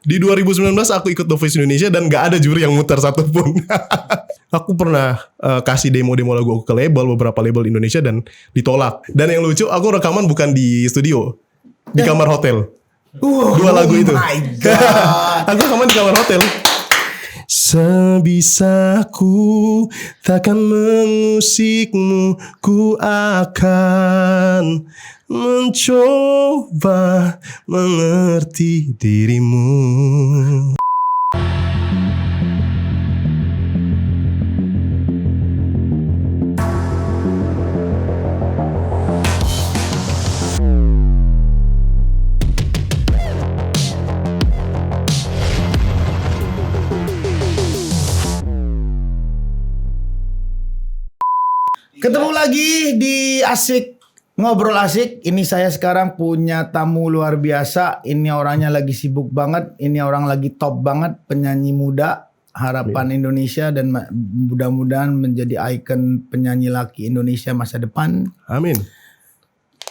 Di 2019 aku ikut The Voice Indonesia dan gak ada juri yang muter satupun. Aku pernah kasih demo-demo lagu aku ke beberapa label Indonesia dan ditolak. Dan yang lucu, aku rekaman bukan di studio, di kamar hotel. Dua lagu itu. My God. Aku rekaman di kamar hotel. Sebisaku takkan mengusikmu, ku akan mencoba mengerti dirimu. Ketemu lagi di Asik Ngobrol Asik. Ini saya sekarang punya tamu luar biasa. Ini orangnya lagi sibuk banget. Ini orang lagi top banget. Penyanyi muda harapan Indonesia dan mudah-mudahan menjadi ikon penyanyi laki Indonesia masa depan. Amin.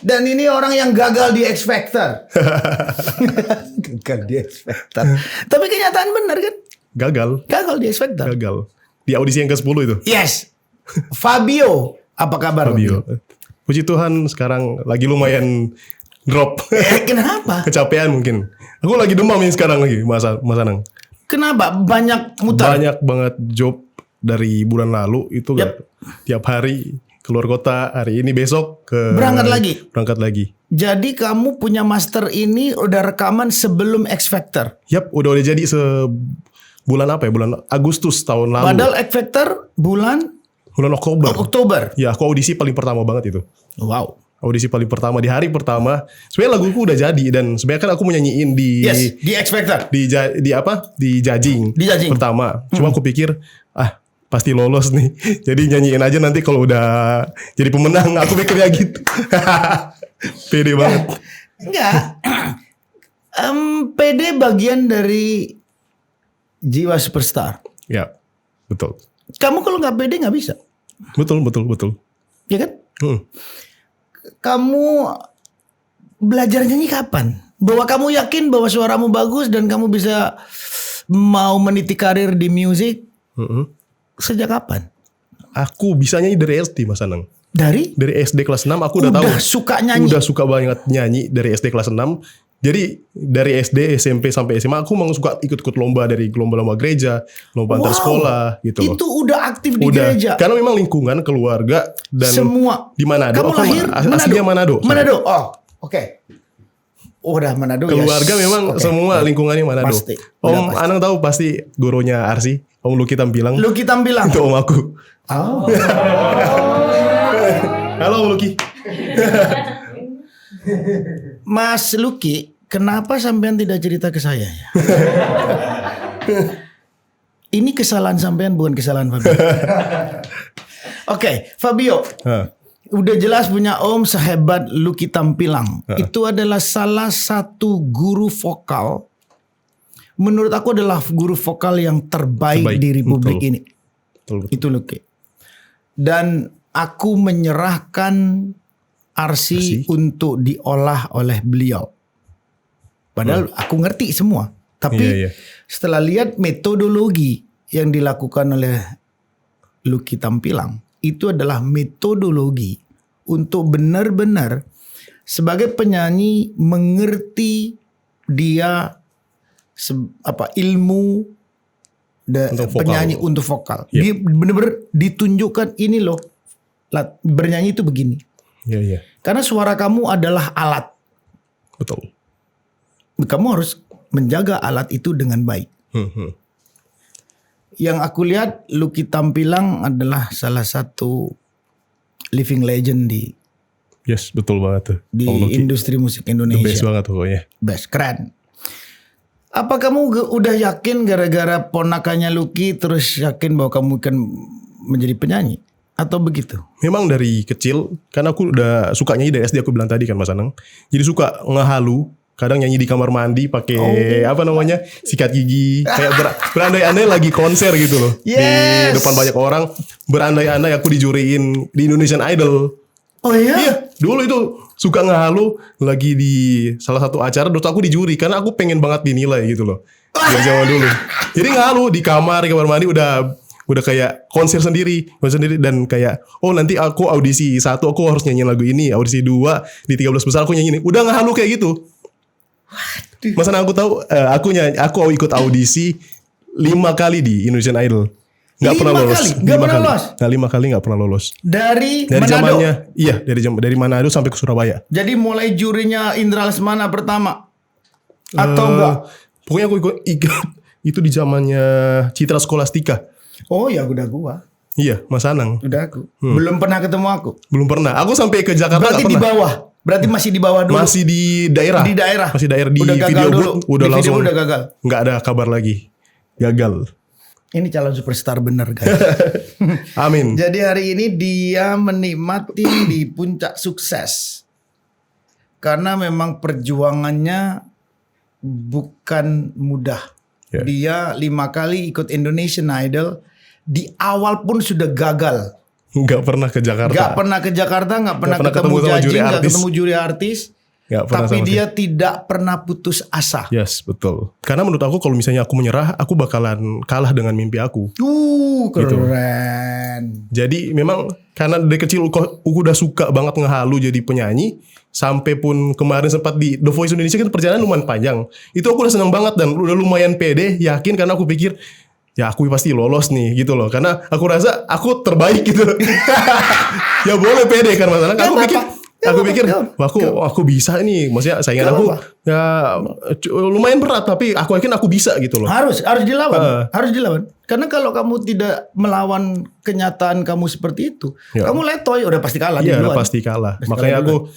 Dan ini orang yang gagal di X Factor. Gagal di X Factor. Tapi kenyataan benar kan? Gagal di X Factor. Gagal. Di audisi yang ke-10 itu. Yes. Fabio, apa kabar Fabio? Puji Tuhan sekarang lagi lumayan drop. Kenapa? Kecapean mungkin. Aku lagi demam ini sekarang lagi, Mas Anang. Kenapa? Banyak muter? Banyak banget job dari bulan lalu itu kan. Tiap hari keluar kota, hari ini besok berangkat lagi. Jadi kamu punya master ini udah rekaman sebelum X Factor? Yap, udah jadi bulan apa ya? Bulan Agustus tahun lalu. Padahal X Factor bulan Oktober. Ya, aku audisi paling pertama banget itu. Wow. Audisi paling pertama di hari pertama. Sebenarnya laguku udah jadi dan sebenarnya kan aku mau nyanyiin di X Factor. Di judging pertama. Cuma aku pikir pasti lolos nih. Jadi nyanyiin aja nanti kalau udah jadi pemenang. Aku pikirnya gitu. Pede banget. Enggak. Pede bagian dari jiwa superstar. Ya, betul. Kamu kalau nggak pede nggak bisa. Betul. Ya kan? Kamu belajar nyanyi kapan? Bahwa kamu yakin bahwa suaramu bagus dan kamu bisa mau meniti karir di musik. Sejak kapan? Aku bisa nyanyi dari SD, Mas Anang. Dari SD kelas 6 aku udah tahu. Suka nyanyi. Udah suka banget nyanyi dari SD kelas 6. Jadi dari SD, SMP sampai SMA aku memang suka ikut-ikut lomba dari lomba-lomba gereja, lomba antar sekolah gitu loh. Itu udah aktif di gereja. Karena memang lingkungan keluarga dan semua di Manado. Kamu lahir aslinya Manado. Manado. Oh, oke. Udah Manado. Keluarga memang semua lingkungannya Manado. Pasti. Om Anang tahu pasti gurunya Arsi, Om Luki Tampilang. Itu om aku. Oh. Halo Om Luki. Mas Luki, kenapa sampean tidak cerita ke saya ya? Ini kesalahan sampean bukan kesalahan Fabio. Oke, Fabio. Udah jelas punya om sehebat Luki Tampilang. Itu adalah salah satu guru vokal. Menurut aku adalah guru vokal yang terbaik di Republik ini. Betul. Itu Luki. Dan aku menyerahkan Arsi untuk diolah oleh beliau. Padahal aku ngerti semua. Tapi setelah lihat metodologi yang dilakukan oleh Luki Tampilang, itu adalah metodologi untuk benar-benar sebagai penyanyi mengerti dia ilmu penyanyi untuk vokal. Dia benar-benar ditunjukkan ini loh, bernyanyi itu begini. Karena suara kamu adalah alat. Betul. Kamu harus menjaga alat itu dengan baik. Yang aku lihat Luki Tampilang adalah salah satu living legend di betul banget tuh. Di industri musik Indonesia. The best banget pokoknya. Best, keren. Apa kamu udah yakin gara-gara ponakannya Luki terus yakin bahwa kamu akan menjadi penyanyi? Atau begitu? Memang dari kecil, karena aku udah suka nyanyi dari SD, aku bilang tadi kan Mas Anang. Jadi suka ngehalu, kadang nyanyi di kamar mandi pakai sikat gigi, kayak berandai-andai lagi konser gitu loh. Di depan banyak orang, berandai-andai aku dijuriin di Indonesian Idol. Oh iya? Iya, dulu itu suka ngehalu lagi di salah satu acara, terus aku dijuri karena aku pengen banget dinilai gitu loh. dari zaman dulu. Jadi ngehalu di kamar mandi udah kayak konser sendiri dan kayak nanti aku audisi 1 aku harus nyanyiin lagu ini, audisi 2 di 13 besar aku nyanyi ini. Udah ngehalu kayak gitu. Masa aku tahu aku ikut audisi 5 kali di Indonesian Idol. Gak pernah lolos. 5 kali gak pernah lolos. Dari Manado? Iya, dari Manado sampai ke Surabaya. Jadi mulai jurinya Indra Lesmana pertama atau enggak? Pokoknya aku ikut itu di zamannya Citra Scholastika. Oh ya udah gua. Iya, Mas Anang. Udah aku. Belum pernah ketemu aku. Belum pernah. Aku sampai ke Jakarta berarti di bawah. Berarti masih di bawah dulu. Masih di daerah. Di daerah. Masih daerah di udah video booth udah di langsung. udah gagal. Enggak ada kabar lagi. Gagal. Ini calon superstar bener guys. Amin. Jadi hari ini dia menikmati di puncak sukses. Karena memang perjuangannya bukan mudah. Yeah. Dia 5 kali ikut Indonesian Idol. Di awal pun sudah gagal. Gak pernah ke Jakarta. Gak pernah ketemu judging, gak ketemu juri artis. Tapi dia tidak pernah putus asa. Yes, betul. Karena menurut aku kalau misalnya aku menyerah, aku bakalan kalah dengan mimpi aku. Keren. Gitu. Jadi memang karena dari kecil aku udah suka banget ngehalu jadi penyanyi. Sampai pun kemarin sempat di The Voice Indonesia kan perjalanan lumayan panjang. Itu aku udah senang banget dan udah lumayan pede, yakin karena aku pikir ya aku pasti lolos nih gitu loh. Karena aku rasa aku terbaik gitu. Ya boleh pede kan masalah. Aku pikir aku bisa nih. Maksudnya saingan aku ya lumayan berat tapi aku yakin aku bisa gitu loh. Harus dilawan. Harus dilawan. Karena kalau kamu tidak melawan kenyataan kamu seperti itu, kamu letoy udah pasti kalah. Iya, udah pasti kalah. Makanya aku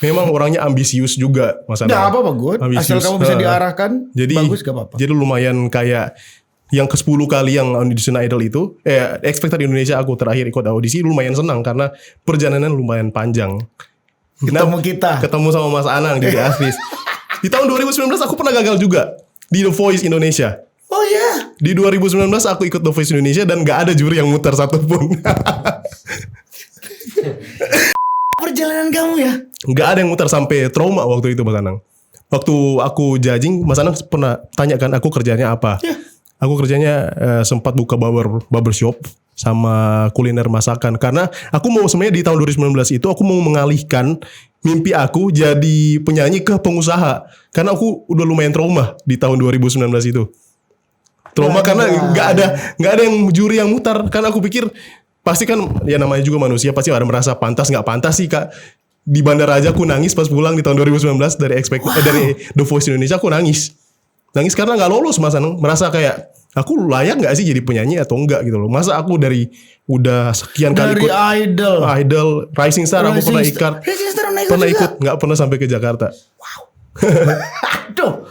memang orangnya ambisius juga Mas Anang. Nggak apa-apa good. Asal kamu bisa diarahkan bagus gak apa-apa. Jadi lumayan kayak yang ke-10 kali yang Indonesian Idol itu X Factor Indonesia aku terakhir ikut audisi lumayan senang karena perjalanan lumayan panjang. Ketemu sama Mas Anang jadi artis. Di tahun 2019 aku pernah gagal juga di The Voice Indonesia. Oh ya. Di 2019 aku ikut The Voice Indonesia dan gak ada juri yang muter satupun. Perjalanan kamu ya? Gak ada yang muter sampai trauma waktu itu Mas Anang. Waktu aku judging Mas Anang pernah tanyakan aku kerjanya apa. Ya. Aku kerjanya sempat buka barbershop sama kuliner masakan. Karena aku mau sebenarnya di tahun 2019 itu aku mau mengalihkan mimpi aku jadi penyanyi ke pengusaha. Karena aku udah lumayan trauma di tahun 2019 itu. Trauma karena nggak ada yang juri yang mutar. Karena aku pikir pasti kan ya namanya juga manusia pasti ada merasa pantas nggak pantas sih Kak. Di bandara aja aku nangis pas pulang di tahun 2019 dari dari The Voice Indonesia aku nangis karena nggak lolos Mas Anang. Merasa kayak aku layak nggak sih jadi penyanyi atau enggak gitu loh. Masa aku udah sekian kali ikut Idol Rising Star aku pernah ikut nggak pernah sampai ke Jakarta. Wow. Aduh.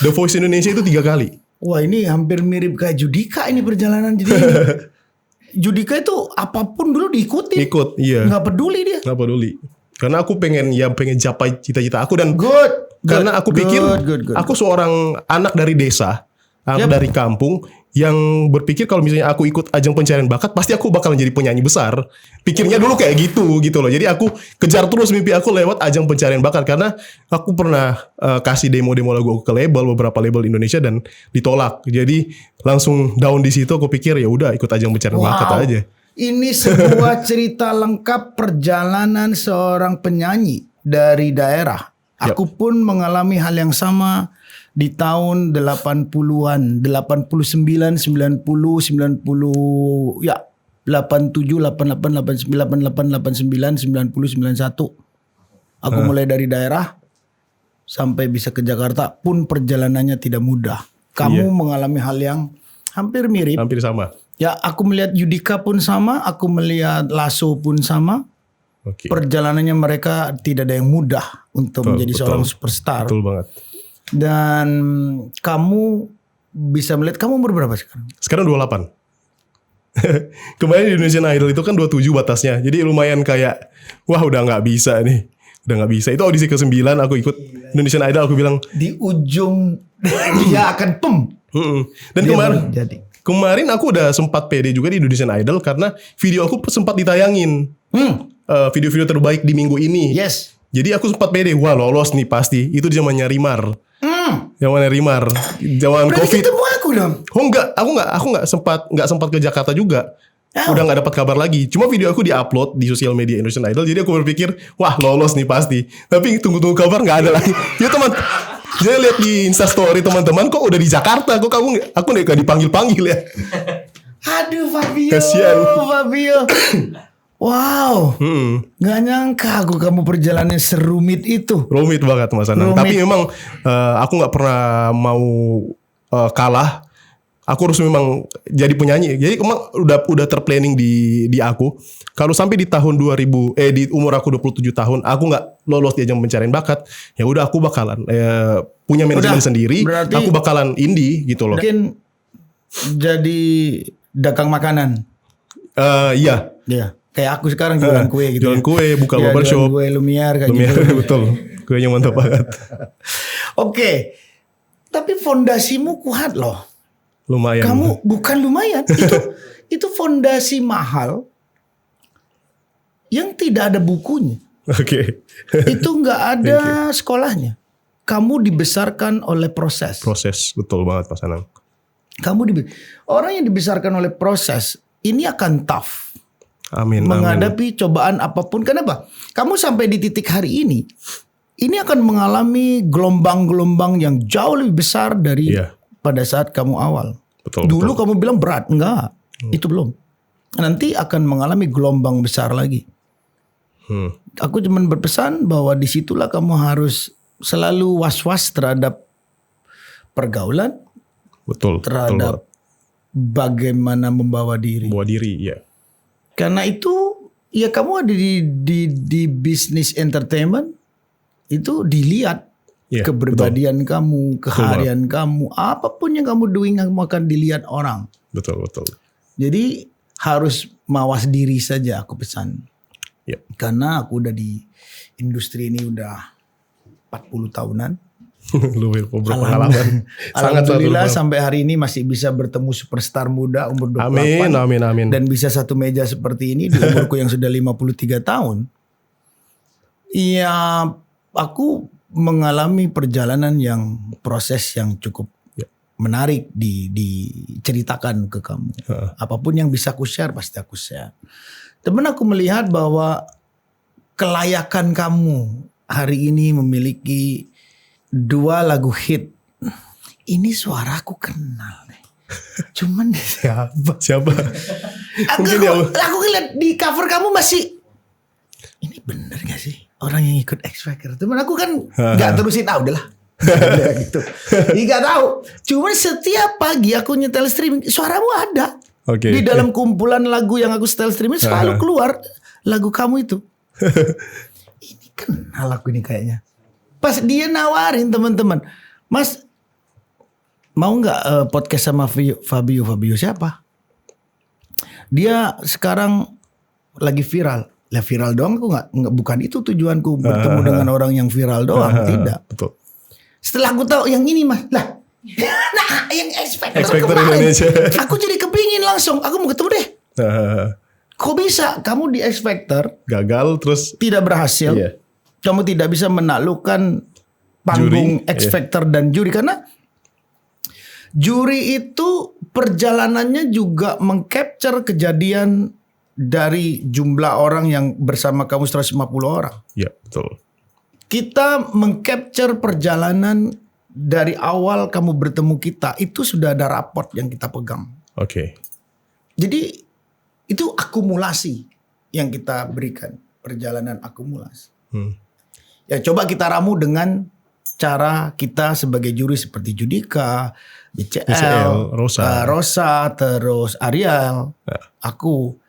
The Voice Indonesia itu 3 kali. Wah ini hampir mirip kayak Judika ini perjalanan jadi. Judika itu apapun dulu diikuti. Ikut, iya. Nggak peduli dia. Nggak peduli. Karena aku pengen capai cita-cita aku dan karena aku pikir aku seorang anak dari desa, dari kampung yang berpikir kalau misalnya aku ikut ajang pencarian bakat pasti aku bakal jadi penyanyi besar. Pikirnya dulu kayak gitu loh. Jadi aku kejar terus mimpi aku lewat ajang pencarian bakat karena aku pernah kasih demo-demo lagu aku ke beberapa label Indonesia dan ditolak. Jadi langsung down di situ aku pikir ya udah ikut ajang pencarian bakat aja. Ini sebuah cerita lengkap perjalanan seorang penyanyi dari daerah. Aku pun mengalami hal yang sama di tahun 80-an, 89, 90, 90 ya 87, 88, 89, 88, 89, 90, 91. Aku mulai dari daerah sampai bisa ke Jakarta pun perjalanannya tidak mudah. Kamu mengalami hal yang hampir mirip. Hampir sama. Ya, aku melihat Judika pun sama, aku melihat Lasso pun sama. Perjalanannya mereka tidak ada yang mudah untuk menjadi seorang superstar. Betul banget. Dan kamu bisa melihat, kamu umur berapa sekarang? Sekarang 28. Kemarin di Indonesian Idol itu kan 27 batasnya. Jadi lumayan kayak, wah udah gak bisa nih. Udah gak bisa. Itu audisi ke-9 aku ikut Indonesian Idol, aku bilang. Di ujung dia akan Dan kemarin aku udah sempat pede juga di Indonesian Idol karena video aku sempat ditayangin. Video-video terbaik di minggu ini. Yes. Jadi aku sempat pede, wah lolos nih pasti. Itu zamannya Rimar. Yang mana Rimar? Zaman Berarti COVID. ketemu aku dong. Oh aku nggak sempat ke Jakarta juga. Oh. Udah nggak dapat kabar lagi. Cuma video aku diupload di sosial media Indonesian Idol. Jadi aku berpikir, wah lolos nih pasti. Tapi tunggu kabar nggak ada lagi. Ya saya lihat di Instastory teman-teman kok udah di Jakarta. Kok aku nggak dipanggil ya. Aduh Fabio. Kasian. Fabio. Wow. Nggak nyangka aku kamu perjalanannya serumit itu. Rumit banget Mas Anang. Rumit. Tapi memang aku nggak pernah mau kalah. Aku harus memang jadi penyanyi. Jadi emang udah terplanning di aku. Kalau sampai di tahun di umur aku 27 tahun, aku nggak lolos di ajang pencarian bakat, ya udah aku bakalan punya manajemen sendiri. berarti- Aku bakalan indie gitu loh. Mungkin jadi dagang makanan. Iya. Iya. Kayak aku sekarang jualan kue gitu. Jualan ya. kue, buka Iya, barbershop. jualan kue Lumiere kayak Lumiere, gitu. betul. Kuenya mantap banget. Oke. Tapi fondasimu kuat loh. Lumayan. Kamu bukan lumayan. Itu fondasi mahal yang tidak ada bukunya. Oke. Itu nggak ada sekolahnya. Kamu dibesarkan oleh proses. Proses, betul banget Mas Anang. Orang yang dibesarkan oleh proses ini akan tough Amin. menghadapi cobaan apapun. Kenapa? Kamu sampai di titik hari ini akan mengalami gelombang-gelombang yang jauh lebih besar dari Iya. pada saat kamu awal. Betul. Dulu betul. kamu bilang berat, enggak. Itu belum. Nanti akan mengalami gelombang besar lagi. Aku cuma berpesan bahwa disitulah kamu harus selalu was-was terhadap pergaulan, Betul. terhadap bagaimana membawa diri. Bawa diri, ya. Karena itu ya kamu ada di bisnis entertainment itu dilihat Iya, kepribadian kamu, keharian kamu, apapun yang kamu doing kamu akan dilihat orang. Betul. Jadi harus mawas diri saja aku pesan. Ya. Karena aku udah di industri ini udah 40 tahunan. Lu berpengalaman. Sangat Alhamdulillah satu. sampai hari ini masih bisa bertemu superstar muda umur 28. Amin. Dan bisa satu meja seperti ini di umurku yang sudah 53 tahun. Iya, aku mengalami perjalanan yang proses yang cukup menarik diceritakan ke kamu. Apapun yang bisa aku share pasti aku share. Temen aku melihat bahwa kelayakan kamu hari ini memiliki 2 lagu hit. Ini suaraku kenal nih. Cuman Siapa? Aku ngeliat di cover kamu masih, ini bener gak sih orang yang ikut X Factor? Temen aku kan gak terusin, udahlah. Gitu. Gak tahu. Cuman setiap pagi aku nyetel streaming, suaramu ada. Oke. Di dalam kumpulan lagu yang aku setel streaming selalu keluar lagu kamu itu. Ini kenal aku ini kayaknya. Pas dia nawarin teman-teman, Mas mau nggak podcast sama Fabio? Fabio siapa? Dia sekarang lagi viral. Lah viral doang aku nggak bukan itu tujuanku bertemu dengan orang yang viral doang, tidak. Betul. Setelah aku tahu yang ini Mas, lah. Nah, yang X Factor kemarin. Indonesia. Aku jadi kepingin langsung. Aku mau ketemu deh. Kok bisa kamu di X Factor Gagal terus. tidak berhasil? Iya. Kamu tidak bisa menaklukkan panggung Juri, X Factor dan juri karena juri itu perjalanannya juga mengcapture kejadian dari jumlah orang yang bersama kamu 150 orang. Ya, betul. Kita mengcapture perjalanan dari awal kamu bertemu kita, itu sudah ada raport yang kita pegang. Oke. Jadi itu akumulasi yang kita berikan, perjalanan akumulasi. Ya coba kita ramu dengan cara kita sebagai juri seperti Judika, BCL, Rosa, terus Ariel, aku.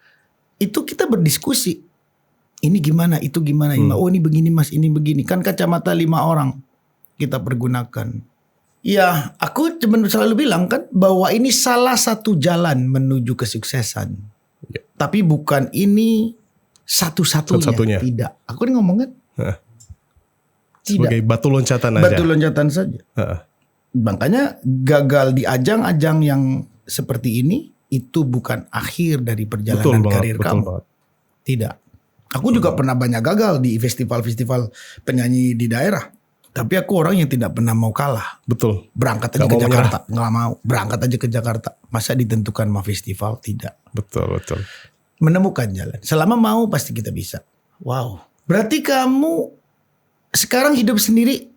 Itu kita berdiskusi. Ini gimana, itu gimana. Oh ini begini Mas, ini begini. Kan kacamata 5 orang kita pergunakan. Ya, aku cuma selalu bilang kan bahwa ini salah satu jalan menuju kesuksesan. Ya. Tapi bukan ini satu-satunya. Tidak. Aku ini ngomong kan? Tidak. Sebagai batu loncatan aja. Batu loncatan saja. Makanya gagal di ajang-ajang yang seperti ini itu bukan akhir dari perjalanan karir kamu. Tidak. Aku juga pernah banyak gagal di festival-festival penyanyi di daerah. Tapi aku orang yang tidak pernah mau kalah. Betul. Berangkat aja Gak ke mau Jakarta, nggak mau. Berangkat aja ke Jakarta. Masa ditentukan sama festival? Tidak. Betul. Menemukan jalan. Selama mau pasti kita bisa. Wow. Berarti kamu sekarang hidup sendiri?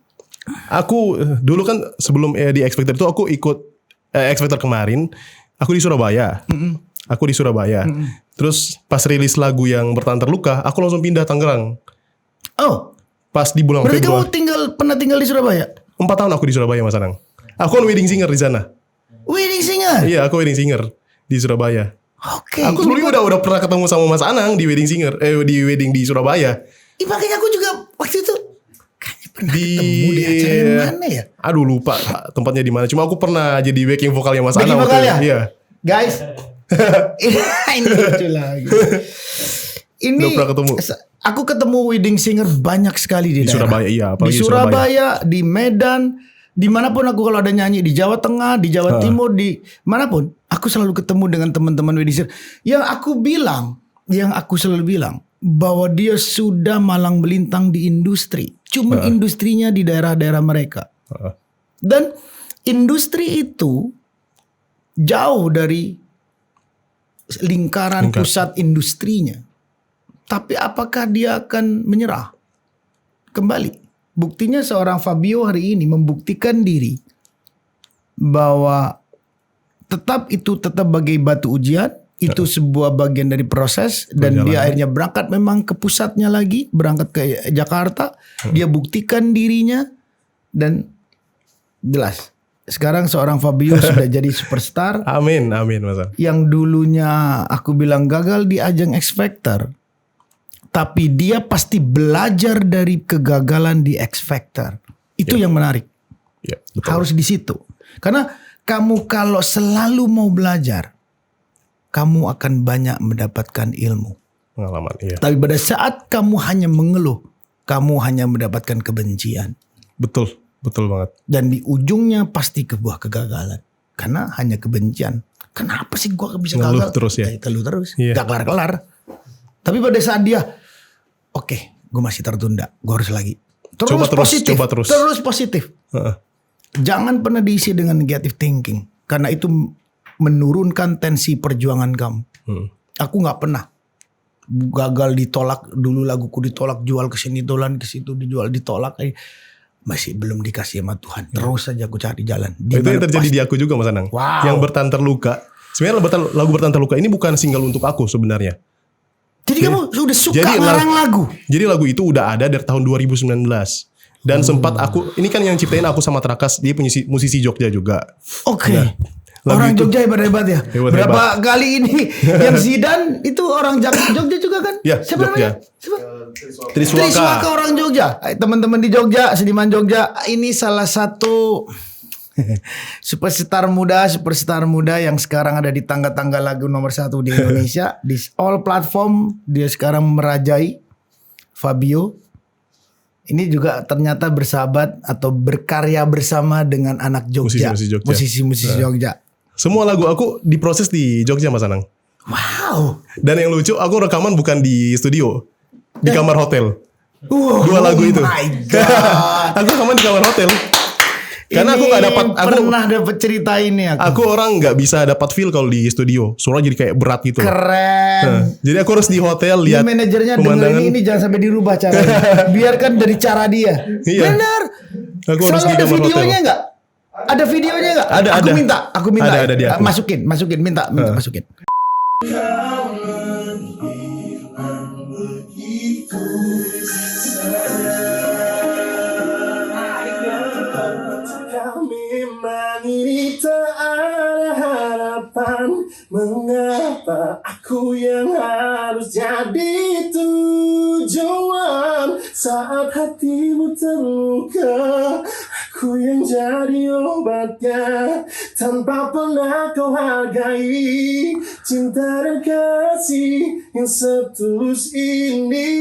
Aku dulu kan sebelum di X Factor itu aku ikut X Factor kemarin. Aku di Surabaya. Aku di Surabaya. Terus pas rilis lagu yang Bertahan Terluka, aku langsung pindah Tangerang. Oh. Pas di bulan Berarti Februari. kamu pernah tinggal di Surabaya? 4 tahun aku di Surabaya, Mas Anang. Aku kan wedding singer di sana. Wedding singer? Iya, aku wedding singer di Surabaya. Oke. Aku sebelumnya udah pernah ketemu sama Mas Anang di wedding singer, di wedding di Surabaya. Makanya aku juga waktu itu kayaknya pernah ketemu di acara yang mana ya? Aduh lupa tempatnya di mana. Cuma aku pernah jadi backing vokalnya Mas Backing Anang. vokalnya? Iya. Guys, ini lucu lagi. Ini Udah pernah ketemu. Aku ketemu wedding singer banyak sekali di daerah. Surabaya, iya, Di apalagi Surabaya, di Medan, dimanapun aku kalau ada nyanyi di Jawa Tengah, di Jawa Timur, di manapun, aku selalu ketemu dengan teman-teman wedding singer. Yang aku selalu bilang bahwa dia sudah malang melintang di industri. Cuman industrinya di daerah-daerah mereka. Dan industri itu jauh dari lingkaran pusat industrinya. Tapi apakah dia akan menyerah? Kembali. Buktinya seorang Fabio hari ini membuktikan diri bahwa tetap bagai batu ujian. Itu sebuah bagian dari proses. Dan dia akhirnya berangkat memang ke pusatnya lagi. Berangkat ke Jakarta. Dia buktikan dirinya. Dan jelas. Sekarang seorang Fabio sudah jadi superstar. Amin Mas. Yang dulunya aku bilang gagal di ajang X Factor. Tapi dia pasti belajar dari kegagalan di X Factor. Itu yang menarik. Ya, betul. Harus di situ. Karena kamu kalau selalu mau belajar, kamu akan banyak mendapatkan ilmu. Pengalaman, iya. Tapi pada saat kamu hanya mengeluh, kamu hanya mendapatkan kebencian. Betul banget. Dan di ujungnya pasti sebuah kegagalan. Karena hanya kebencian. Kenapa sih gua bisa Ngeluh gagal? terus ya. Ngeluh terus. Iya. Gak kelar-kelar. Tapi pada saat dia, oke, gue masih tertunda. Gue harus lagi. Terus positif. Jangan pernah diisi dengan negative thinking. Karena itu menurunkan tensi perjuangan kamu. Aku gak pernah. Gagal ditolak. Dulu laguku ditolak. Jual ke sini dolan. Ke situ dijual ditolak. Masih belum dikasih sama Tuhan. Terus saja aku cari jalan. Itu yang terjadi di aku juga Mas Anang. Wow. Yang Bertahan Terluka. Sebenarnya lagu Bertahan Terluka ini bukan single untuk aku sebenarnya. Jadi kamu udah suka ngarang lagu? Jadi lagu itu udah ada dari tahun 2019. Dan sempat aku, ini kan yang ciptain aku sama Trakas, dia musisi Jogja juga. Oke. Nah, orang itu, Jogja hebat-hebat ya. Berapa kali ini yang Zidan itu orang Jogja juga kan? Ya, siapa Jogja. namanya? Siapa? Triswaka orang Jogja. Teman-teman di Jogja, Seniman Jogja. Ini salah satu superstar muda yang sekarang ada di tangga-tangga lagu nomor 1 di Indonesia. Di all platform dia sekarang merajai. Fabio ini juga ternyata bersahabat atau berkarya bersama dengan anak Jogja, musisi-musisi Jogja. Semua lagu aku diproses di Jogja Mas Anang. Wow. Dan yang lucu aku rekaman bukan di studio, di kamar hotel. Dua lagu itu. Oh my God. Aku rekaman di kamar hotel. Karena aku gak dapat, pernah dapat cerita ini aku orang gak bisa dapat feel kalau di studio. Suara jadi kayak berat gitu. Keren. Jadi aku harus di hotel lihat manajernya pemandangan. dengerin ini jangan sampai dirubah caranya. Biarkan dari cara dia. Iya. Benar. Aku harus di ada kamar videonya hotel. enggak? Ada videonya enggak? Ada. Aku minta. Ada di aku. Masukin, minta masukin. Ini tak ada harapan. Mengapa aku yang harus jadi tujuan saat hatimu terluka? Aku yang jadi obatnya tanpa pernah kau hargai cinta dan kasih yang setulus ini.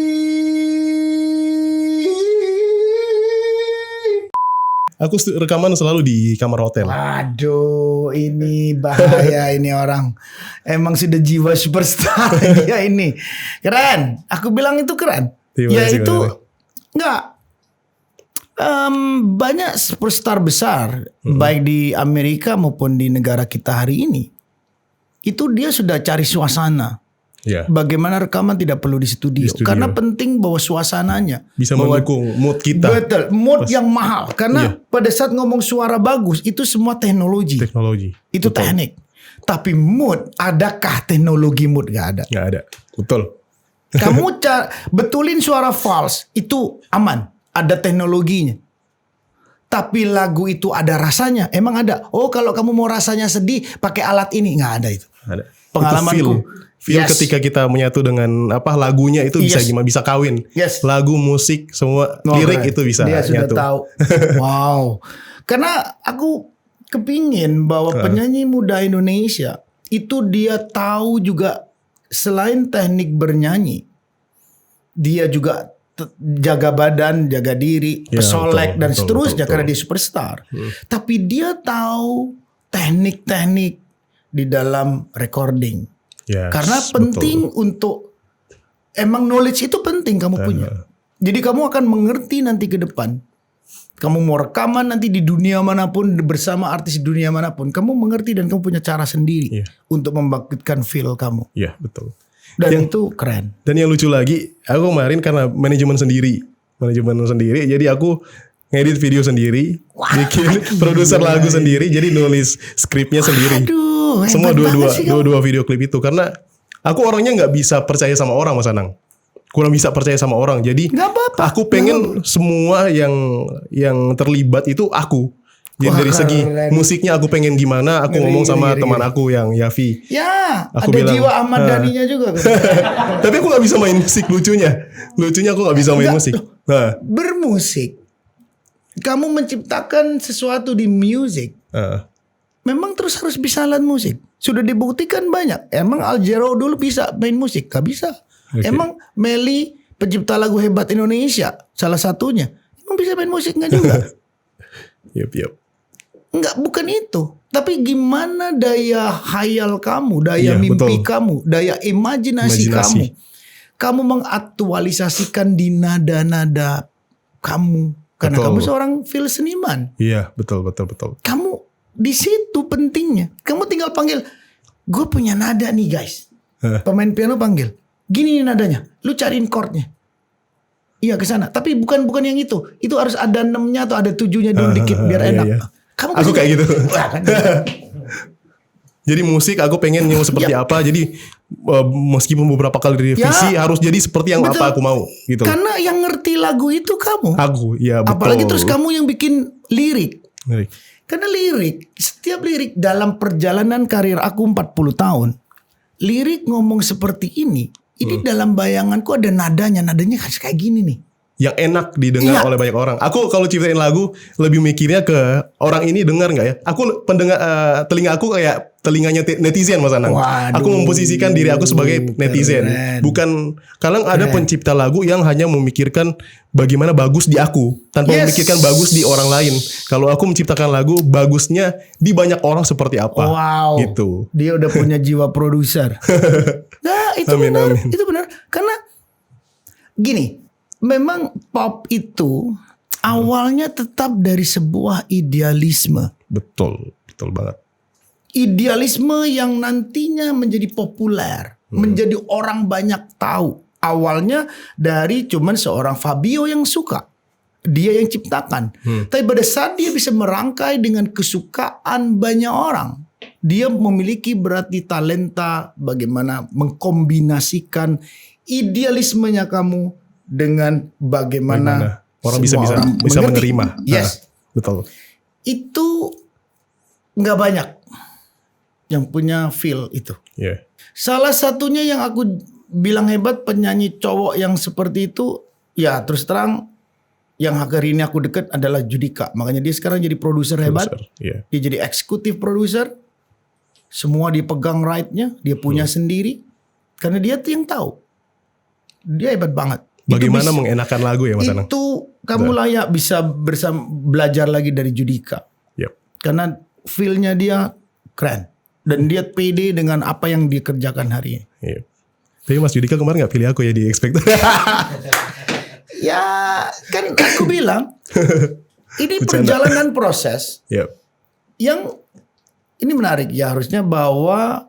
Aku rekaman selalu di kamar hotel. Waduh, ini bahaya ini orang. Emang sudah jiwa superstar ya ini. Keren. Aku bilang itu keren. Ya itu enggak. Banyak superstar besar baik di Amerika maupun di negara kita hari ini itu dia sudah cari suasana. Ya. Bagaimana rekaman tidak perlu di studio. Karena penting bahwa suasananya Bisa mendukung mood kita. Betul, mood yang mahal. Karena pada saat ngomong suara bagus itu semua teknologi. Itu teknik. Tapi mood, adakah teknologi mood? Gak ada. Gak ada. Betul. Kamu betulin suara false itu aman. Ada teknologinya. Tapi lagu itu ada rasanya. Emang ada. Oh kalau kamu mau rasanya sedih pakai alat ini. Nggak ada itu. Ada. Pengalamanku. Feel ketika kita menyatu dengan lagunya itu bisa kawin. Lagu, musik, semua lirik itu bisa dia nyatu. Sudah tahu. Wow. Karena aku kepingin bahwa penyanyi muda Indonesia itu dia tahu juga selain teknik bernyanyi, dia juga jaga badan, jaga diri, pesolek dan seterusnya karena dia superstar. Tapi dia tahu teknik-teknik di dalam recording. Karena penting untuk emang knowledge itu penting kamu punya. Jadi kamu akan mengerti nanti ke depan. Kamu mau rekaman nanti di dunia manapun bersama artis dunia manapun, kamu mengerti dan kamu punya cara sendiri untuk membangkitkan feel kamu. Iya, betul. Dan itu keren. Dan yang lucu lagi, aku kemarin karena manajemen sendiri, jadi aku ngedit video sendiri, bikin produser lagu sendiri, jadi nulis skripnya sendiri. Aduh, semua dua video klip itu karena aku orangnya nggak bisa percaya sama orang, Mas Anang. Kurang bisa percaya sama orang, jadi aku pengen semua yang terlibat itu aku. Jadi dari segi musiknya aku pengen gimana, aku ngomong sama teman aku yang Yafi. Ya, aku ada bilang, jiwa Ahmad Dhaninya juga. Tapi aku gak bisa main musik lucunya aku gak bisa main musik. Bermusik, kamu menciptakan sesuatu di musik, memang terus harus bisa alat musik. Sudah dibuktikan banyak. Emang Al Jarreau dulu bisa main musik? Gak bisa. Emang Melly pencipta lagu hebat Indonesia salah satunya, emang bisa main musik gak juga? Yep. Enggak, bukan itu. Tapi gimana daya hayal kamu, daya mimpi kamu, daya imajinasi kamu. Kamu mengaktualisasikan di nada-nada kamu. Karena kamu seorang film seniman. Iya, betul. Kamu di situ pentingnya. Kamu tinggal panggil, gue punya nada nih guys. Pemain piano panggil, gini nih nadanya. Lu cariin chordnya. Iya ke sana. Tapi bukan yang itu. Itu harus ada 6-nya atau ada 7-nya dulu dikit biar enak. Iya. Aku kayak gitu. Jadi musik aku pengen yang seperti apa. Jadi meskipun beberapa kali revisi harus jadi seperti yang apa aku mau gitu. Karena yang ngerti lagu itu kamu. Aku, ya betul. Apalagi terus kamu yang bikin lirik. Karena setiap lirik dalam perjalanan karir aku 40 tahun. Lirik ngomong seperti ini dalam bayanganku ada nadanya harus kayak gini nih. Yang enak didengar oleh banyak orang. Aku kalau ciptain lagu lebih mikirnya ke orang ini dengar nggak ya? Aku pendengar telinga aku kayak telinganya netizen, Mas Anang. Waduh, aku memposisikan diri aku sebagai netizen. Bukan kadang ada pencipta lagu yang hanya memikirkan bagaimana bagus di aku tanpa memikirkan bagus di orang lain. Kalau aku menciptakan lagu bagusnya di banyak orang seperti apa? Wow. Gitu. Dia udah punya jiwa produser. Nah, itu benar. Itu benar. Karena gini, memang pop itu awalnya tetap dari sebuah idealisme. Betul banget. Idealisme yang nantinya menjadi populer, menjadi orang banyak tahu. Awalnya dari cuman seorang Fabio yang suka, dia yang ciptakan. Tapi pada saat dia bisa merangkai dengan kesukaan banyak orang, dia memiliki berarti talenta bagaimana mengkombinasikan idealismenya kamu dengan bagaimana orang bisa menerima. Yes. Betul. Itu nggak banyak yang punya feel itu. Salah satunya yang aku bilang hebat penyanyi cowok yang seperti itu, ya terus terang yang hari ini aku dekat adalah Judika. Makanya dia sekarang jadi produser hebat. Dia jadi eksekutif produser. Semua dipegang right-nya, dia punya sendiri. Karena dia tuh yang tahu. Dia hebat banget. Bagaimana mengenakan lagu ya Mas Anang? Itu kamu layak bisa belajar lagi dari Judika. Karena feel-nya dia keren. Dan dia pede dengan apa yang dikerjakan hari ini. Tapi Mas Judika kemarin gak pilih aku ya di X Factor. Ya kan aku bilang ini Bercanda. perjalanan proses Ya. yang ini menarik ya, harusnya bahwa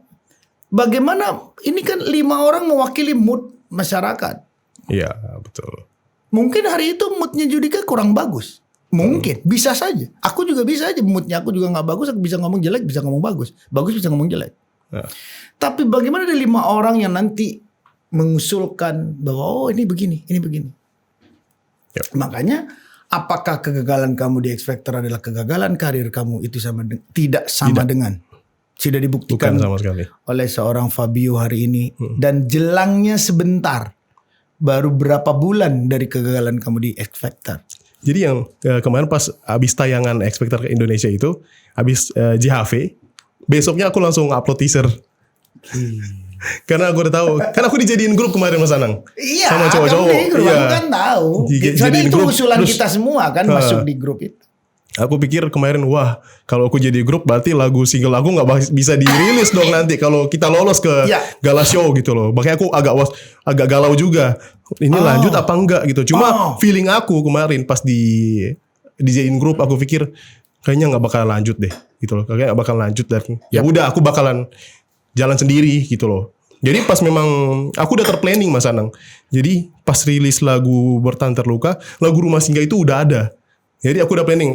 bagaimana ini kan 5 orang mewakili mood masyarakat. Iya, betul. Mungkin hari itu moodnya Judika kurang bagus. Mungkin, bisa saja. Aku juga bisa aja moodnya aku juga nggak bagus, aku bisa ngomong jelek, bisa ngomong bagus. Bagus bisa ngomong jelek. Ya. Tapi bagaimana ada 5 orang yang nanti mengusulkan bahwa oh ini begini, ini begini. Yap. Makanya apakah kegagalan kamu di X Factor adalah kegagalan karir kamu itu tidak sama dengan sudah dibuktikan Bukan sama sekali. oleh seorang Fabio hari ini dan jelangnya sebentar baru berapa bulan dari kegagalan kamu di X Factor. Jadi yang kemarin pas abis tayangan X Factor ke Indonesia itu, abis JHV, besoknya aku langsung upload teaser. Karena aku udah tahu, kan aku dijadiin grup kemarin Mas Anang. Iya, sama cowok-cowok. kamu di grup, aku kan tahu. Soalnya Jadiin itu grup, usulan terus, kita semua kan masuk di grup itu. Aku pikir kemarin, wah kalau aku jadi grup berarti lagu single aku nggak bisa dirilis dong nanti kalau kita lolos ke Ya. gala show gitu loh. Makanya aku agak galau juga. Ini lanjut apa enggak gitu. Cuma feeling aku kemarin pas dijadiin grup, aku pikir kayaknya nggak bakal lanjut deh gitu loh. Kayaknya nggak bakal lanjut dan ya udah aku bakalan jalan sendiri gitu loh. Jadi pas memang aku udah terplanning Mas Anang. Jadi pas rilis lagu Bertahan Terluka, lagu Rumah Singgah itu udah ada. Jadi aku udah planning,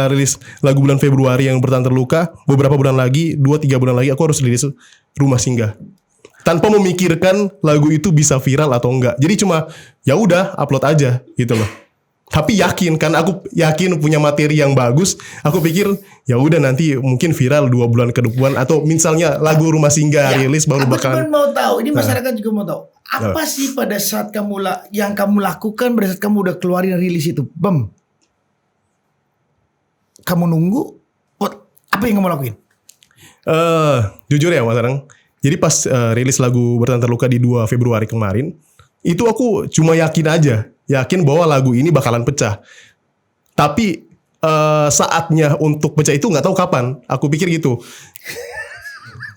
rilis lagu bulan Februari yang Bertahan Terluka, beberapa bulan lagi, 2-3 bulan lagi aku harus rilis Rumah Singgah. Tanpa memikirkan lagu itu bisa viral atau enggak. Jadi cuma ya udah upload aja gitu loh. Tapi yakin kan, aku yakin punya materi yang bagus. Aku pikir ya udah nanti mungkin viral 2 bulan ke depan atau misalnya lagu Rumah Singgah rilis baru Aku bakalan. cuma mau tahu, ini masyarakat juga mau tahu. Apa sih pada saat yang kamu lakukan pada saat kamu udah keluarin rilis itu? Kamu nunggu? Apa yang kamu lakuin? Jujur ya Mas Anang. Jadi pas rilis lagu Bertahan Terluka di 2 Februari kemarin, itu aku cuma yakin aja. Yakin bahwa lagu ini bakalan pecah. Tapi saatnya untuk pecah itu nggak tahu kapan. Aku pikir gitu.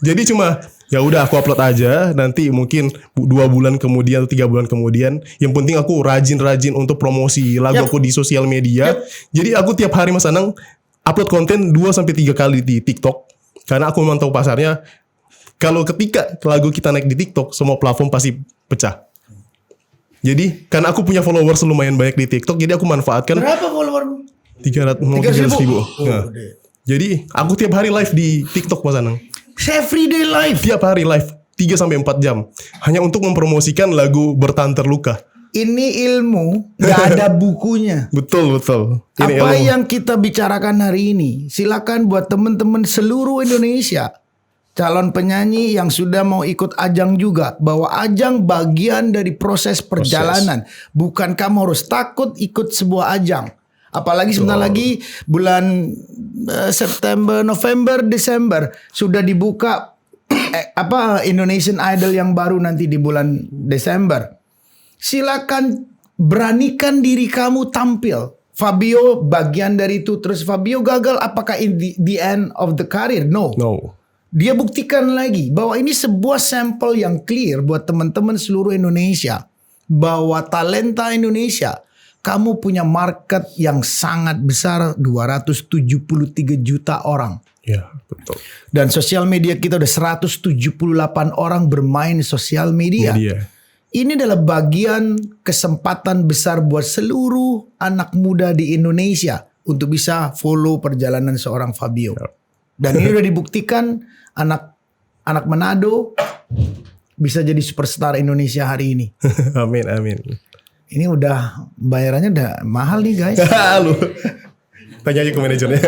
Jadi cuma ya udah aku upload aja. Nanti mungkin 2 bulan kemudian atau 3 bulan kemudian. Yang penting aku rajin-rajin untuk promosi lagu aku di sosial media. Jadi aku tiap hari Mas Anang upload konten 2-3 kali di TikTok. Karena aku memang tahu pasarnya. Kalau ketika lagu kita naik di TikTok, semua platform pasti pecah. Jadi karena aku punya followers lumayan banyak di TikTok, jadi aku manfaatkan Berapa followermu? 300 ribu. Oh, Nah, udah. jadi aku tiap hari live di TikTok Mas Anang. Everyday life. Tiap hari live 3-4 jam. Hanya untuk mempromosikan lagu Bertahan Terluka. Ini ilmu, gak ada bukunya. Betul. Ini Apa ilmu. yang kita bicarakan hari ini, silakan buat teman-teman seluruh Indonesia, calon penyanyi yang sudah mau ikut ajang juga, bahwa ajang bagian dari proses perjalanan. Bukan kamu harus takut ikut sebuah ajang. Apalagi sebentar lagi bulan September, November, Desember sudah dibuka Indonesian Idol yang baru nanti di bulan Desember. Silakan beranikan diri kamu tampil. Fabio bagian dari itu. Terus Fabio gagal, apakah in the end of the career? No. Dia buktikan lagi bahwa ini sebuah sampel yang clear buat teman-teman seluruh Indonesia. Bahwa talenta Indonesia, kamu punya market yang sangat besar, 273 juta orang. Ya, betul. Dan sosial media kita udah 178 orang bermain sosial media. Ini adalah bagian kesempatan besar buat seluruh anak muda di Indonesia untuk bisa follow perjalanan seorang Fabio. Dan ini udah dibuktikan anak Manado bisa jadi superstar Indonesia hari ini. Amin. Ini udah bayarannya udah mahal nih guys. Lu tanya aja ke manajernya.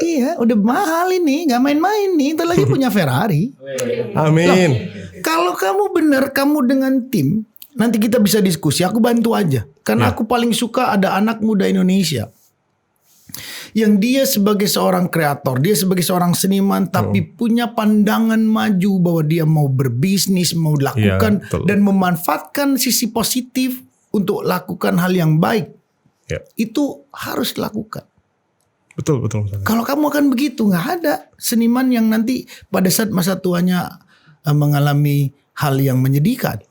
Iya, udah mahal ini, nggak main-main nih. Ntar lagi punya Ferrari. Amin. Kalau kamu benar, kamu dengan tim, nanti kita bisa diskusi. Aku bantu aja, karena aku paling suka ada anak muda Indonesia yang dia sebagai seorang kreator, dia sebagai seorang seniman, tapi punya pandangan maju bahwa dia mau berbisnis, mau lakukan dan memanfaatkan sisi positif untuk lakukan hal yang baik. Itu harus dilakukan. Betul. Kalau kamu akan begitu, nggak ada seniman yang nanti pada saat masa tuanya mengalami hal yang menyedihkan.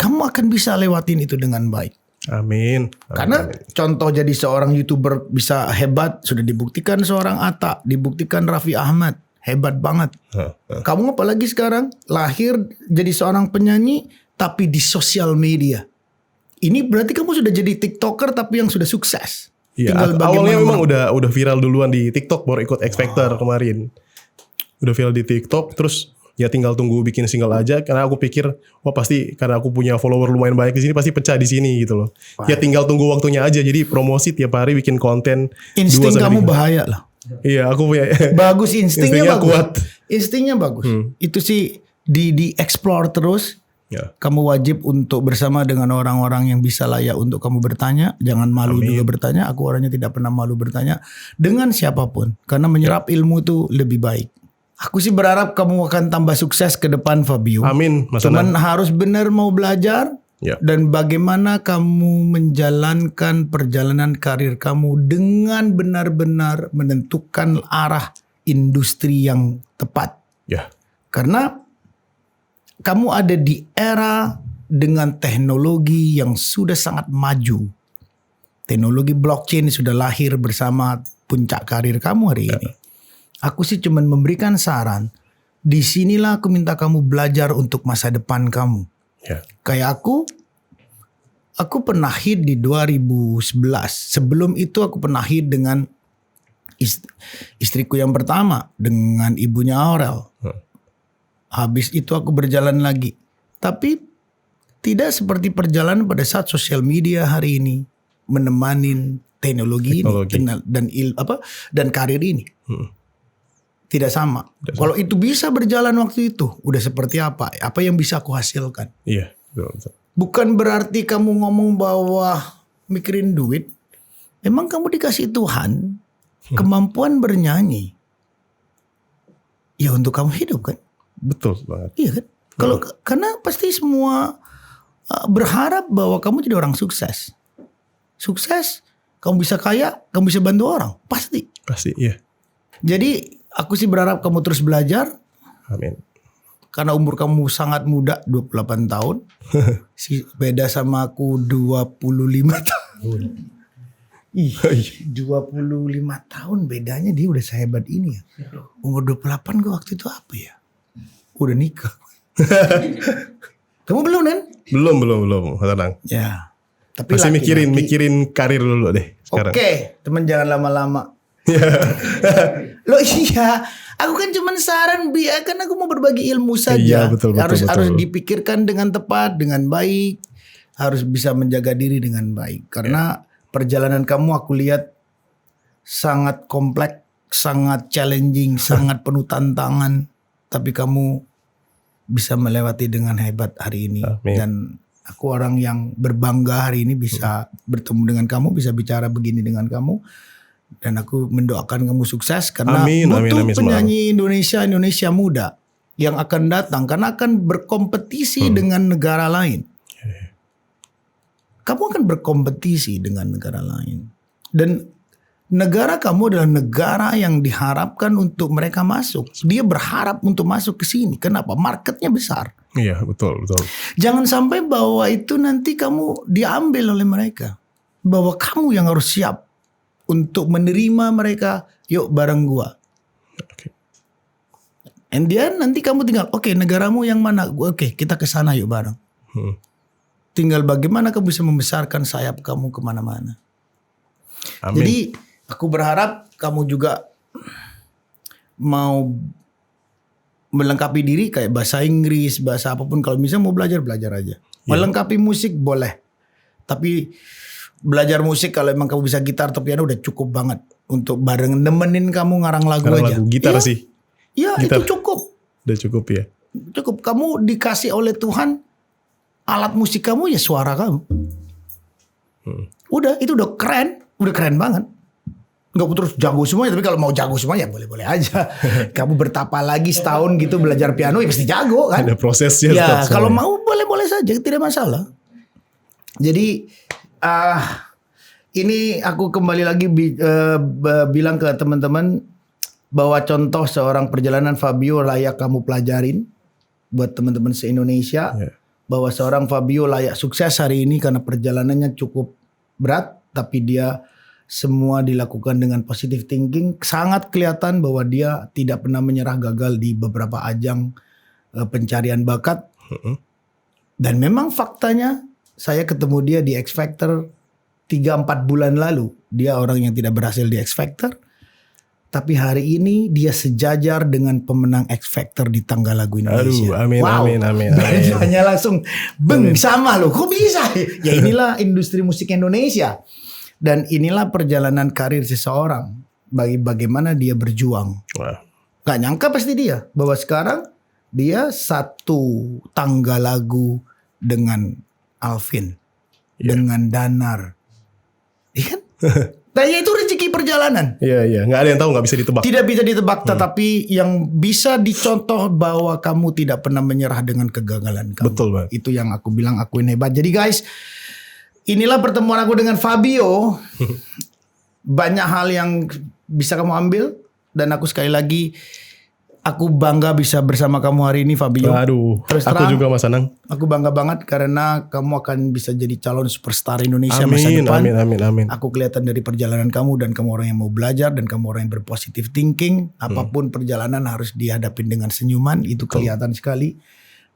kamu akan bisa lewatin itu dengan baik. Amin. Karena contoh jadi seorang YouTuber bisa hebat sudah dibuktikan seorang Atta, dibuktikan Raffi Ahmad, hebat banget. Kamu apalagi sekarang lahir jadi seorang penyanyi tapi di sosial media. Ini berarti kamu sudah jadi TikToker tapi yang sudah sukses. Iya, Tinggal awalnya bagaimana memang udah viral duluan di TikTok, baru ikut X Factor kemarin. Udah viral di TikTok, terus ya tinggal tunggu bikin single aja. Karena aku pikir, wah pasti karena aku punya follower lumayan banyak di sini, pasti pecah di sini gitu loh. Ya tinggal tunggu waktunya aja. Jadi promosi tiap hari bikin konten. Insting kamu bahaya lah. Iya, aku punya. Bagus instingnya bagus. kuat. Instingnya bagus. Itu sih di explore terus. Ya. Kamu wajib untuk bersama dengan orang-orang yang bisa layak untuk kamu bertanya. Jangan malu juga bertanya. Aku orangnya tidak pernah malu bertanya dengan siapapun. Karena menyerap ilmu itu lebih baik. Aku sih berharap kamu akan tambah sukses ke depan, Fabio. Amin, Mas Cuman Anang. harus benar mau belajar. Ya. Dan bagaimana kamu menjalankan perjalanan karir kamu dengan benar-benar menentukan arah industri yang tepat. Ya. Karena kamu ada di era dengan teknologi yang sudah sangat maju. Teknologi blockchain sudah lahir bersama puncak karir kamu hari ini. Aku sih cuma memberikan saran. Disinilah aku minta kamu belajar untuk masa depan kamu. Ya. Kayak aku pernah hit di 2011. Sebelum itu aku pernah hit dengan istriku yang pertama, dengan ibunya Aurel. Habis itu aku berjalan lagi. Tapi tidak seperti perjalanan pada saat sosial media hari ini menemani teknologi. Ini dan karir ini. Tidak sama. Kalau itu bisa berjalan waktu itu, udah seperti apa? Apa yang bisa aku hasilkan? Iya, betul. Bukan berarti kamu ngomong bahwa mikirin duit. Emang kamu dikasih Tuhan kemampuan bernyanyi. Ya untuk kamu hidup kan? Betul banget. Iya kan? Kalau karena pasti semua berharap bahwa kamu jadi orang sukses. Sukses, kamu bisa kaya, kamu bisa bantu orang, pasti. Pasti, iya. Jadi aku sih berharap kamu terus belajar. Amin. Karena umur kamu sangat muda, 28 tahun. Beda sama aku 25 tahun. Ih, 25 tahun bedanya dia udah sehebat ini ya. Umur 28 gue waktu itu apa ya? Udah nikah. Kamu belum kan? Belum. Tenang. Ya. Tapi Masih laki-laki. mikirin karir dulu deh sekarang. Oke, teman jangan lama-lama. Loh iya, aku kan cuman saran kan aku mau berbagi ilmu saja. Iya, betul. Harus dipikirkan dengan tepat, dengan baik. Harus bisa menjaga diri dengan baik. Karena perjalanan kamu aku lihat sangat kompleks, sangat challenging, sangat penuh tantangan. Tapi kamu bisa melewati dengan hebat hari ini. Amin. Dan aku orang yang berbangga hari ini bisa bertemu dengan kamu, bisa bicara begini dengan kamu. Dan aku mendoakan kamu sukses karena butuh penyanyi Indonesia muda yang akan datang karena akan berkompetisi dengan negara lain. Kamu akan berkompetisi dengan negara lain. Dan negara kamu adalah negara yang diharapkan untuk mereka masuk. Dia berharap untuk masuk ke sini. Kenapa? Marketnya besar. Iya, betul. Jangan sampai bahwa itu nanti kamu diambil oleh mereka. Bahwa kamu yang harus siap untuk menerima mereka. Yuk bareng gua. Okay. And then nanti kamu tinggal, oke, negaramu yang mana? Oke, kita ke sana yuk bareng. Tinggal bagaimana kamu bisa membesarkan sayap kamu kemana-mana. Amin. Jadi aku berharap kamu juga mau melengkapi diri kayak bahasa Inggris, bahasa apapun. Kalau misalnya mau belajar aja. Melengkapi musik boleh. Tapi belajar musik kalau emang kamu bisa gitar atau piano udah cukup banget. Untuk bareng nemenin kamu ngarang lagu aja. Gitar sih. Iya itu cukup. Udah cukup ya. Cukup. Kamu dikasih oleh Tuhan alat musik kamu ya suara kamu. Udah itu udah keren banget. Gak terus jago semuanya, tapi kalau mau jago semuanya boleh-boleh aja. Kamu bertapa lagi setahun gitu belajar piano ya pasti jago kan. Ada prosesnya. Ya kalau mau boleh-boleh saja, tidak masalah. Jadi ini aku kembali lagi bilang ke teman-teman bahwa contoh seorang perjalanan Fabio layak kamu pelajarin buat teman-teman se-Indonesia. bahwa seorang Fabio layak sukses hari ini karena perjalanannya cukup berat, tapi dia semua dilakukan dengan positive thinking. Sangat kelihatan bahwa dia tidak pernah menyerah, gagal di beberapa ajang pencarian bakat. Dan memang faktanya saya ketemu dia di X Factor 3-4 bulan lalu. Dia orang yang tidak berhasil di X Factor. Tapi hari ini dia sejajar dengan pemenang X Factor di tangga lagu Indonesia. Aduh, amin. Hanya langsung sama loh. Kok bisa? Ya inilah industri musik Indonesia. Dan inilah perjalanan karir seseorang. Bagaimana dia berjuang. Wah. Gak nyangka pasti dia. Bahwa sekarang dia satu tangga lagu dengan Alvin. Dengan Danar. Iya kan? Nah ya itu rezeki perjalanan. Iya. Nggak ada yang tahu, nggak bisa ditebak. Tidak bisa ditebak, tetapi yang bisa dicontoh bahwa kamu tidak pernah menyerah dengan kegagalan kamu. Betul banget. Itu yang aku bilang akuin hebat. Jadi guys, inilah pertemuan aku dengan Fabio. Banyak hal yang bisa kamu ambil. Dan aku sekali lagi, aku bangga bisa bersama kamu hari ini Fabio. Aduh, Terus aku terang, juga Mas Anang. Aku bangga banget karena kamu akan bisa jadi calon superstar Indonesia masa depan. Amin. Aku kelihatan dari perjalanan kamu dan kamu orang yang mau belajar dan kamu orang yang berpositif thinking. Apapun perjalanan harus dihadapin dengan senyuman. Itu kelihatan sekali.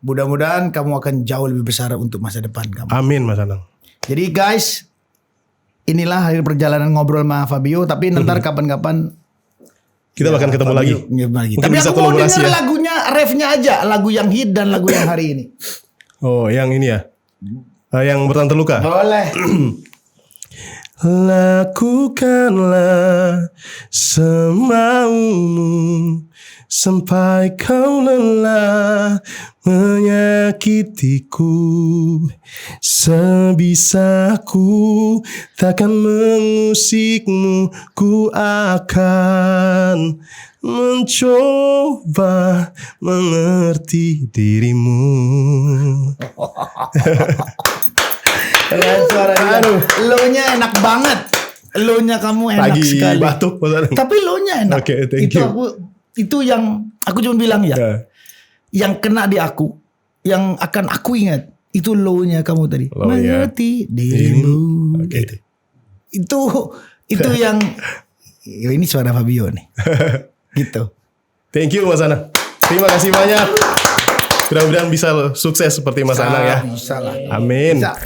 Mudah-mudahan kamu akan jauh lebih besar untuk masa depan kamu. Amin Mas Anang. Jadi guys, inilah hari perjalanan ngobrol sama Fabio. Tapi nanti kapan-kapan Kita bakal ketemu lagi. Mungkin Mungkin tapi bisa aku mau kolaborasi denger ya. lagunya, refnya aja. Lagu yang hit dan lagu yang hari ini. Oh, yang ini ya. Yang bertahan terluka. Boleh. Lakukanlah semaumu sampai kau lelah menyakitiku. Sebisaku takkan mengusikmu, ku akan mencoba mengerti dirimu. Keren suaranya. Lo-nya enak banget. Lo-nya kamu enak Lagi sekali. batuk. Tapi lo-nya enak. Oke, thank you. Itu yang aku cuma bilang ya. Yang kena di aku, yang akan aku ingat, itu lo-nya kamu tadi. Low, mengerti dirimu. Oke. Itu yang ini suara Fabio nih. Gitu. Thank you Mas Anang. Terima kasih banyak. Mudah-mudahan bisa sukses seperti Mas Anang ya. Bisa lah. Amin. Bisa.